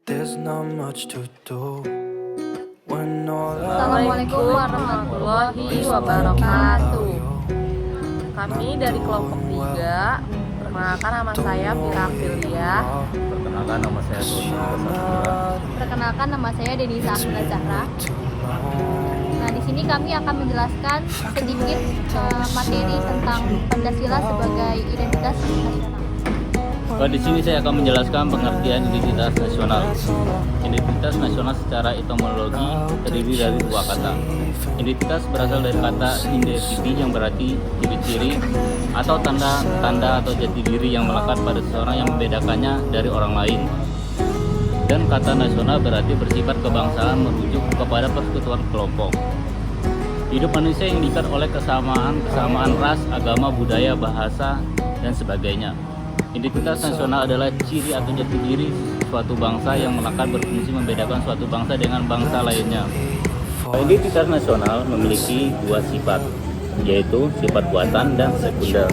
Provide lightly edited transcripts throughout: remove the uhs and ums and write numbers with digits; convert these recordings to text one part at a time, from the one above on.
There's not much to do when all I Assalamualaikum warahmatullahi wabarakatuh. Kami dari kelompok 3. Perkenalkan nama saya Fira Aprilia. Perkenalkan nama saya Tony Sastra. Perkenalkan nama saya Denisa Ahmad Zahra. Nah, di sini kami akan menjelaskan sedikit materi tentang Pancasila sebagai identitas nasional. Di sini saya akan menjelaskan pengertian identitas nasional. Identitas nasional secara etimologi terdiri dari dua kata. Identitas berasal dari kata identity yang berarti ciri-ciri atau tanda atau jati diri yang melekat pada seseorang yang membedakannya dari orang lain. Dan kata nasional berarti bersifat kebangsaan merujuk kepada persekutuan kelompok. Hidup manusia yang diikat oleh kesamaan ras, agama, budaya, bahasa, dan sebagainya. Identitas nasional adalah ciri atau jati diri suatu bangsa yang melekat berfungsi membedakan suatu bangsa dengan bangsa lainnya. Identitas nasional memiliki dua sifat, yaitu sifat buatan dan sekunder.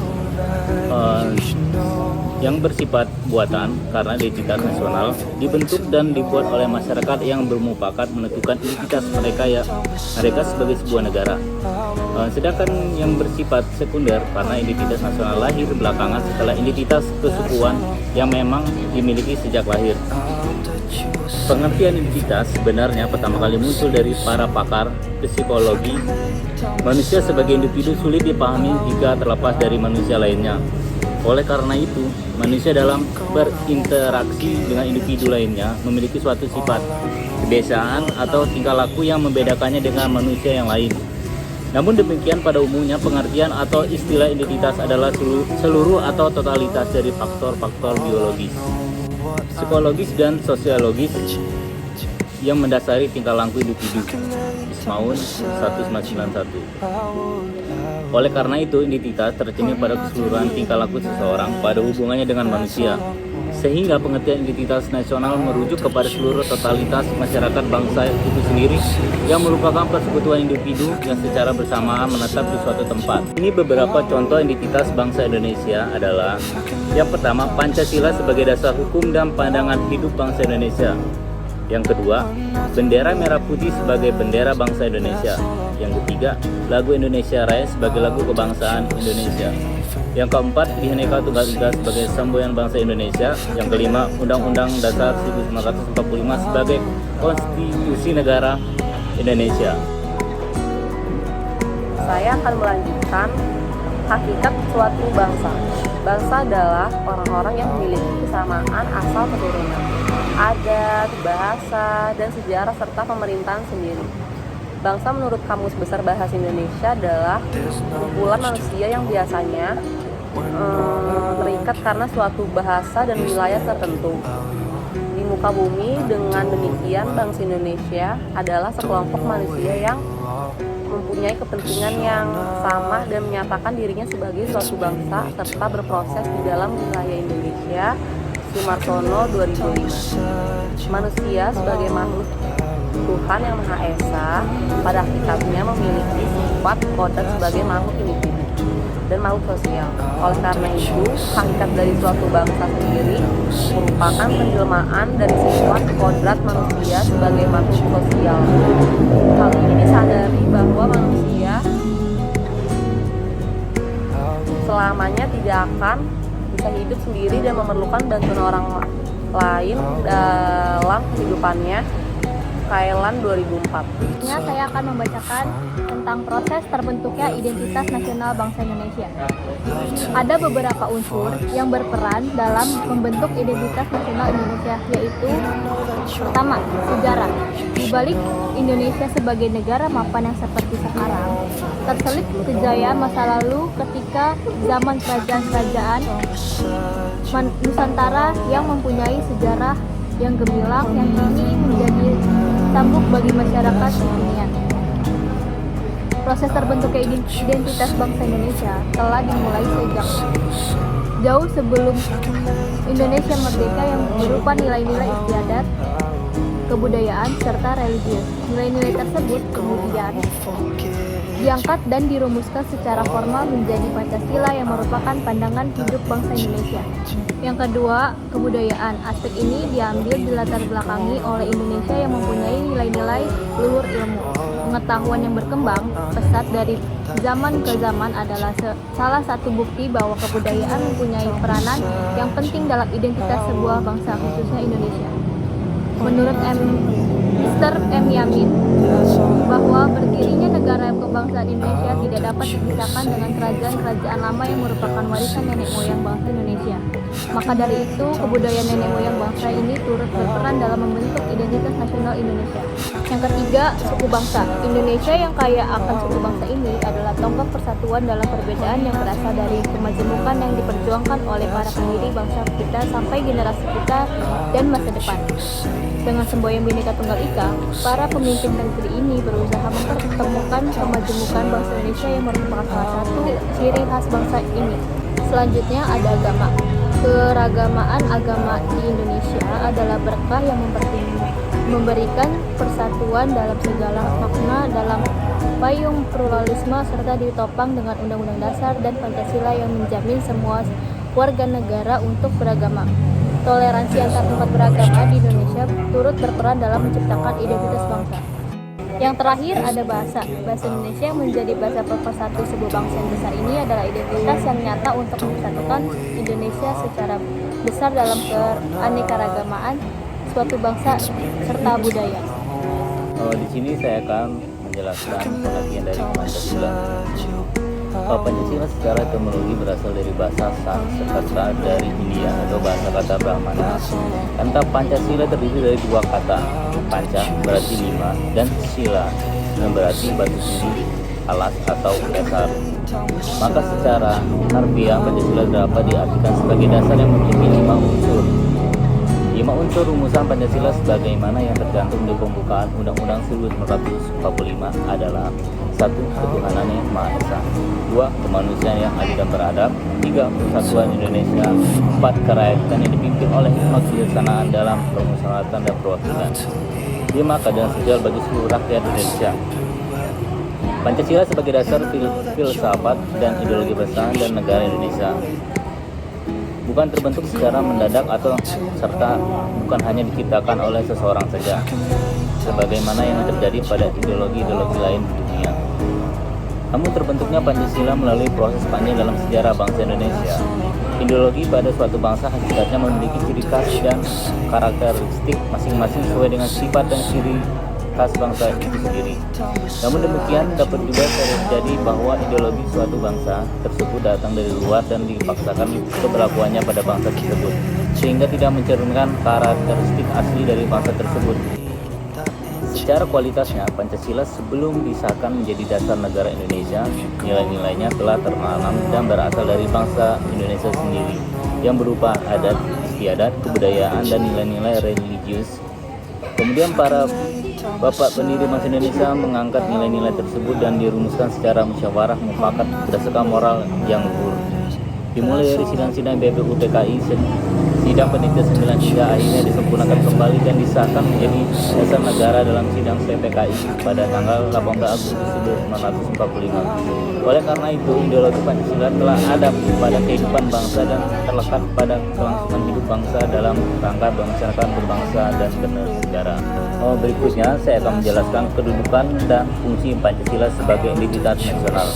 Yang bersifat buatan karena identitas nasional dibentuk dan dibuat oleh masyarakat yang bermufakat menentukan identitas mereka sebagai sebuah negara. Sedangkan yang bersifat sekunder karena identitas nasional lahir belakangan setelah identitas kesukuan yang memang dimiliki sejak lahir. Pengertian identitas sebenarnya pertama kali muncul dari para pakar psikologi. Manusia sebagai individu sulit dipahami jika terlepas dari manusia lainnya. Oleh karena itu, manusia dalam berinteraksi dengan individu lainnya memiliki suatu sifat, kebiasaan, atau tingkah laku yang membedakannya dengan manusia yang lain. Namun demikian, pada umumnya pengertian atau istilah identitas adalah seluruh atau totalitas dari faktor-faktor biologis, psikologis, dan sosiologis yang mendasari tingkah laku individu. Ismaun 1991. Oleh karena itu, identitas tercermin pada keseluruhan tingkah laku seseorang pada hubungannya dengan manusia, sehingga pengertian identitas nasional merujuk kepada seluruh totalitas masyarakat bangsa itu sendiri yang merupakan persekutuan individu yang secara bersamaan menetap di suatu tempat. Ini beberapa contoh identitas bangsa Indonesia adalah: yang pertama, Pancasila sebagai dasar hukum dan pandangan hidup bangsa Indonesia. Yang kedua, bendera merah putih sebagai bendera bangsa Indonesia. Yang ketiga, lagu Indonesia Raya sebagai lagu kebangsaan Indonesia. Yang keempat, Bhinneka Tunggal Ika sebagai semboyan bangsa Indonesia. Yang kelima, Undang-Undang Dasar 1945 sebagai konstitusi negara Indonesia. Saya akan melanjutkan hakikat suatu bangsa. Bangsa adalah orang-orang yang memiliki kesamaan asal keturunan, adat, bahasa, dan sejarah serta pemerintahan sendiri. Bangsa menurut Kamus Besar Bahasa Indonesia adalah kumpulan manusia yang biasanya terikat karena suatu bahasa dan wilayah tertentu di muka bumi. Dengan demikian, bangsa Indonesia adalah sekelompok manusia yang mempunyai kepentingan yang sama dan menyatakan dirinya sebagai suatu bangsa serta berproses di dalam wilayah Indonesia. Sumarsono 2005. Manusia sebagai makhluk Tuhan yang Maha Esa pada hakikatnya memiliki sifat kodrat sebagai makhluk individu dan makhluk sosial. Oleh karena itu, hakikat dari suatu bangsa sendiri merupakan penjelmaan dari sifat kodrat manusia sebagai makhluk sosial. Hal ini disadari bahwa manusia selamanya tidak akan bisa hidup sendiri dan memerlukan bantuan orang lain dalam kehidupannya. Kailan 2004. Selanjutnya saya akan membacakan tentang proses terbentuknya identitas nasional bangsa Indonesia. Ada beberapa unsur yang berperan dalam membentuk identitas nasional Indonesia, yaitu pertama, sejarah. Di balik Indonesia sebagai negara mapan yang seperti sekarang, terselip kejayaan masa lalu ketika zaman kerajaan-kerajaan Nusantara yang mempunyai sejarah yang gemilang yang kini menjadi tambuk bagi masyarakat dunia. Proses terbentuknya identitas bangsa Indonesia telah dimulai sejak jauh sebelum Indonesia merdeka yang berupa nilai-nilai istiadat, kebudayaan, serta religius. Nilai-nilai tersebut kemudian diangkat dan dirumuskan secara formal menjadi Pancasila yang merupakan pandangan hidup bangsa Indonesia. Yang kedua, kebudayaan. Aspek ini diambil dilatar belakangi oleh Indonesia yang mempunyai nilai-nilai luhur ilmu. Pengetahuan yang berkembang pesat dari zaman ke zaman adalah salah satu bukti bahwa kebudayaan mempunyai peranan yang penting dalam identitas sebuah bangsa, khususnya Indonesia. Menurut Mr. M. Yamin, bahwa berdirinya negara kebangsaan Indonesia tidak dapat dipisahkan dengan kerajaan-kerajaan lama yang merupakan warisan nenek moyang bangsa Indonesia. Maka dari itu, kebudayaan nenek moyang bangsa ini turut berperan dalam membentuk identitas nasional Indonesia. Yang ketiga, suku bangsa. Indonesia yang kaya akan suku bangsa ini adalah tonggak persatuan dalam perbedaan yang berasal dari kemajemukan yang diperjuangkan oleh para pendiri bangsa kita sampai generasi kita dan masa depan. Dengan semboyan Bhinneka Tunggal Ika, para pemimpin negeri ini berusaha mempertemukan kemajemukan bangsa Indonesia yang merupakan salah satu ciri khas bangsa ini. Selanjutnya ada agama. Keragamaan agama di Indonesia adalah berkah yang memberikan persatuan dalam segala makna dalam payung pluralisme serta ditopang dengan Undang-Undang Dasar dan Pancasila yang menjamin semua warga negara untuk beragama. Toleransi antar umat beragama di Indonesia turut berperan dalam menciptakan identitas bangsa. Yang terakhir ada bahasa. Bahasa Indonesia yang menjadi bahasa pemersatu sebuah bangsa yang besar ini adalah identitas yang nyata untuk mempersatukan Indonesia secara besar dalam keanekaragamaan suatu bangsa serta budaya. Di sini saya akan menjelaskan pengertian dari Pancasila. Pancasila secara etimologi berasal dari bahasa Sanskerta dari India atau bahasa kata Brahmana. Kata Pancasila terdiri dari dua kata, panca berarti lima dan sila yang berarti batu tinggi, alas atau dasar. Maka secara harfiah Pancasila dapat diartikan sebagai dasar yang memiliki 5 unsur. 5 unsur rumusan Pancasila sebagaimana yang tercantum di pembukaan Undang-Undang 1945 adalah 1. Ketuhanan yang Maha Esa, 2. Kemanusiaan yang adil dan beradab, 3. Persatuan Indonesia, 4. Kerakyatan yang dipimpin oleh hikmat kebijaksanaan dalam permusyawaratan dan perwakilan, 5. Keadilan sosial bagi seluruh rakyat Indonesia. Pancasila sebagai dasar filsafat dan ideologi bangsa dan negara Indonesia bukan terbentuk secara mendadak atau serta bukan hanya diciptakan oleh seseorang saja, sebagaimana yang terjadi pada ideologi-ideologi lain di dunia. Namun terbentuknya Pancasila melalui proses panjang dalam sejarah bangsa Indonesia. Ideologi pada suatu bangsa hakikatnya memiliki ciri khas dan karakteristik masing-masing sesuai dengan sifat dan ciri khas bangsa itu sendiri. Namun demikian dapat juga terjadi bahwa ideologi suatu bangsa tersebut datang dari luar dan dipaksakan keberlakuannya pada bangsa tersebut, sehingga tidak mencerminkan karakteristik asli dari bangsa tersebut. Secara kualitasnya, Pancasila sebelum disahkan menjadi dasar negara Indonesia, nilai-nilainya telah tertanam dan berasal dari bangsa Indonesia sendiri, yang berupa adat, istiadat, kebudayaan, dan nilai-nilai religius. Kemudian para bapak pendiri bangsa Indonesia mengangkat nilai-nilai tersebut dan dirumuskan secara musyawarah mufakat berdasarkan moral yang luhur. Dimulai dari sidang-sidang BPU PKI, sidang penelitian 9 hingga akhirnya disempurnakan kembali dan disahkan menjadi dasar negara dalam sidang PPKI pada tanggal 18 Agustus 1945. Oleh karena itu, ideologi Pancasila telah ada pada kehidupan bangsa dan terlekat pada kelangsungan hidup bangsa dalam rangka masyarakat berbangsa dan bernegara. Berikutnya saya akan menjelaskan kedudukan dan fungsi Pancasila sebagai identitas nasional.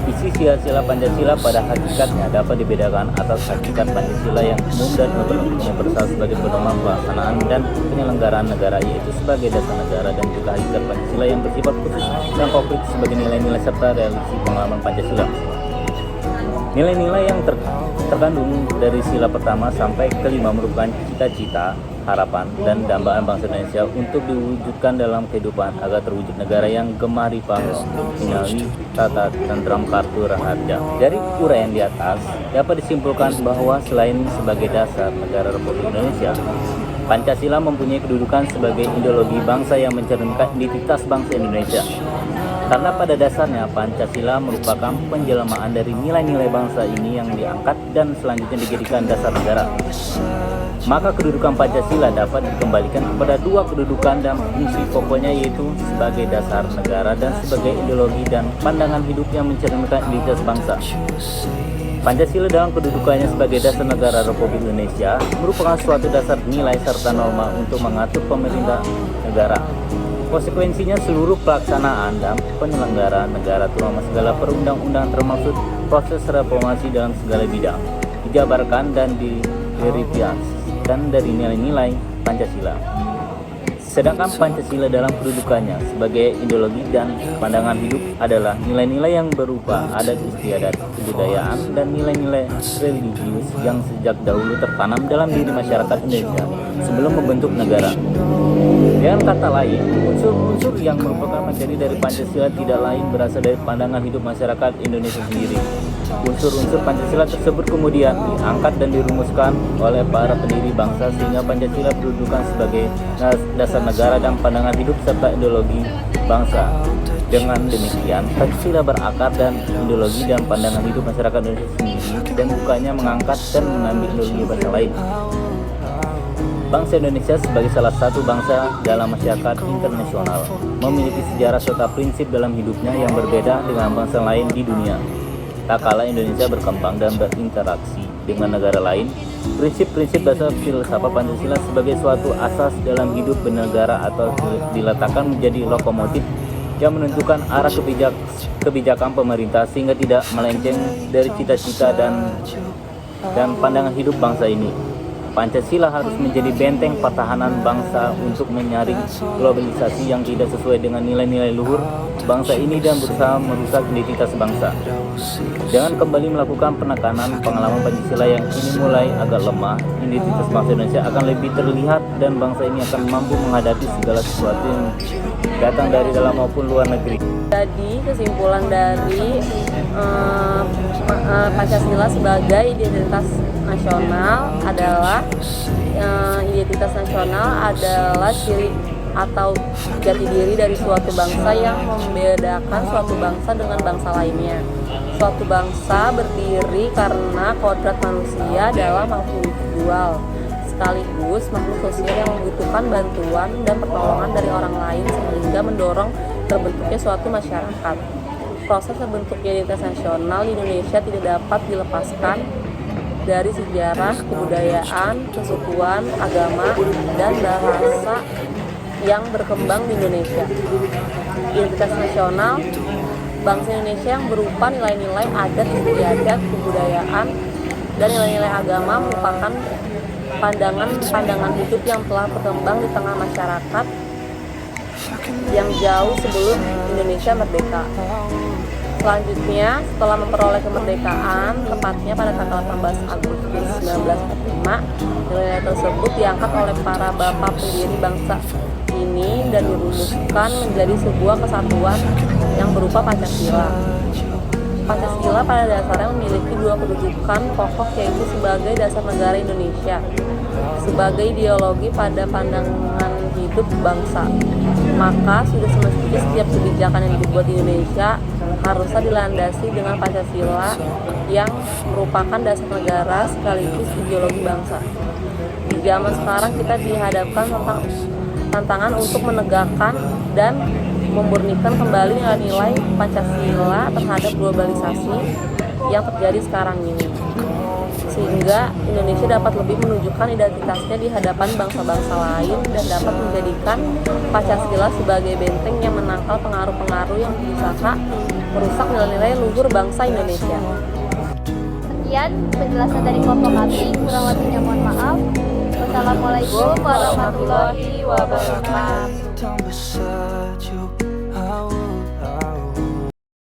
Isi sila-sila Pancasila pada hakikatnya dapat dibedakan atas hakikat Pancasila yang umum dan universal sebagai pedoman pelaksanaan dan penyelenggaraan negara, yaitu sebagai dasar negara, dan juga hakikat Pancasila yang bersifat khusus dan konkret sebagai nilai-nilai serta realisasi pengalaman Pancasila. Nilai-nilai yang terkandung dari sila pertama sampai kelima merupakan cita-cita, harapan, dan dambaan bangsa Indonesia untuk diwujudkan dalam kehidupan agar terwujud negara yang gemah ripah, finawi, tata, tentram, kartu, raharja. Dari uraian di atas, dapat disimpulkan bahwa selain sebagai dasar negara Republik Indonesia, Pancasila mempunyai kedudukan sebagai ideologi bangsa yang mencerminkan identitas bangsa Indonesia. Karena pada dasarnya Pancasila merupakan penjelmaan dari nilai-nilai bangsa ini yang diangkat dan selanjutnya dijadikan dasar negara. maka kedudukan Pancasila dapat dikembalikan kepada dua kedudukan dan fungsi pokoknya, yaitu sebagai dasar negara dan sebagai ideologi dan pandangan hidup yang mencerminkan identitas bangsa. Pancasila dalam kedudukannya sebagai dasar negara Republik Indonesia merupakan suatu dasar nilai serta norma untuk mengatur pemerintah negara. Konsekuensinya seluruh pelaksanaan dan penyelenggaraan negara terutama segala perundang-undangan termasuk proses reformasi dalam segala bidang dijabarkan dan diverifikasikan dari nilai-nilai Pancasila. Sedangkan Pancasila dalam kedudukannya sebagai ideologi dan pandangan hidup adalah nilai-nilai yang berupa adat istiadat, kebudayaan, dan nilai-nilai religius yang sejak dahulu tertanam dalam diri masyarakat Indonesia sebelum membentuk negara. Dengan kata lain, unsur-unsur yang merupakan materi dari Pancasila tidak lain berasal dari pandangan hidup masyarakat Indonesia sendiri. Unsur-unsur Pancasila tersebut kemudian diangkat dan dirumuskan oleh para pendiri bangsa sehingga Pancasila berkedudukan sebagai dasar negara dan pandangan hidup serta ideologi bangsa. Dengan demikian, Pancasila berakar dan ideologi dan pandangan hidup masyarakat Indonesia sendiri dan bukannya mengangkat dan mengambil ideologi bangsa lain. Bangsa Indonesia sebagai salah satu bangsa dalam masyarakat internasional memiliki sejarah serta prinsip dalam hidupnya yang berbeda dengan bangsa lain di dunia. Tak kala Indonesia berkembang dan berinteraksi dengan negara lain, prinsip-prinsip dasar filsafat Pancasila sebagai suatu asas dalam hidup bernegara atau diletakkan menjadi lokomotif yang menentukan arah kebijakan pemerintah sehingga tidak melenceng dari cita-cita dan pandangan hidup bangsa ini. Pancasila harus menjadi benteng pertahanan bangsa untuk menyaring globalisasi yang tidak sesuai dengan nilai-nilai luhur bangsa ini dan berusaha merusak identitas bangsa. Dengan kembali melakukan penekanan pengalaman Pancasila yang kini mulai agak lemah, identitas bangsa Indonesia akan lebih terlihat dan bangsa ini akan mampu menghadapi segala sesuatu yang datang dari dalam maupun luar negeri. Jadi kesimpulan dari Pancasila sebagai identitas nasional adalah ciri atau jati diri dari suatu bangsa yang membedakan suatu bangsa dengan bangsa lainnya. Suatu bangsa berdiri karena kodrat manusia adalah makhluk individual, sekaligus makhluk sosial yang membutuhkan bantuan dan pertolongan dari orang lain sehingga mendorong terbentuknya suatu masyarakat. Proses terbentuknya identitas nasional di Indonesia tidak dapat dilepaskan dari sejarah, kebudayaan, kesukuan, agama, dan bahasa yang berkembang di Indonesia. Identitas nasional bangsa Indonesia yang berupa nilai-nilai adat istiadat, kebudayaan, dan nilai-nilai agama merupakan pandangan hidup yang telah berkembang di tengah masyarakat yang jauh sebelum Indonesia merdeka. Selanjutnya, setelah memperoleh kemerdekaan, tepatnya pada tanggal 18 Agustus 1945, nilai-nilai tersebut diangkat oleh para bapak pendiri bangsa ini dan dirumuskan menjadi sebuah kesatuan yang berupa Pancasila. Pancasila pada dasarnya memiliki dua kedudukan pokok, yaitu sebagai dasar negara Indonesia, sebagai ideologi pada pandangan hidup bangsa. Maka sudah semestinya setiap kebijakan yang dibuat di Indonesia harusnya dilandasi dengan Pancasila yang merupakan dasar negara sekaligus ideologi bangsa. Di zaman sekarang kita dihadapkan tantangan untuk menegakkan dan memurnikan kembali nilai-nilai Pancasila terhadap globalisasi yang terjadi sekarang ini, sehingga Indonesia dapat lebih menunjukkan identitasnya di hadapan bangsa-bangsa lain dan dapat menjadikan Pancasila sebagai benteng yang menangkal pengaruh-pengaruh yang bisa merusak nilai-nilai luhur bangsa Indonesia. Sekian penjelasan dari kelompok kami, kurang lebihnya mohon maaf. Wassalamualaikum warahmatullahi wabarakatuh. down beside you.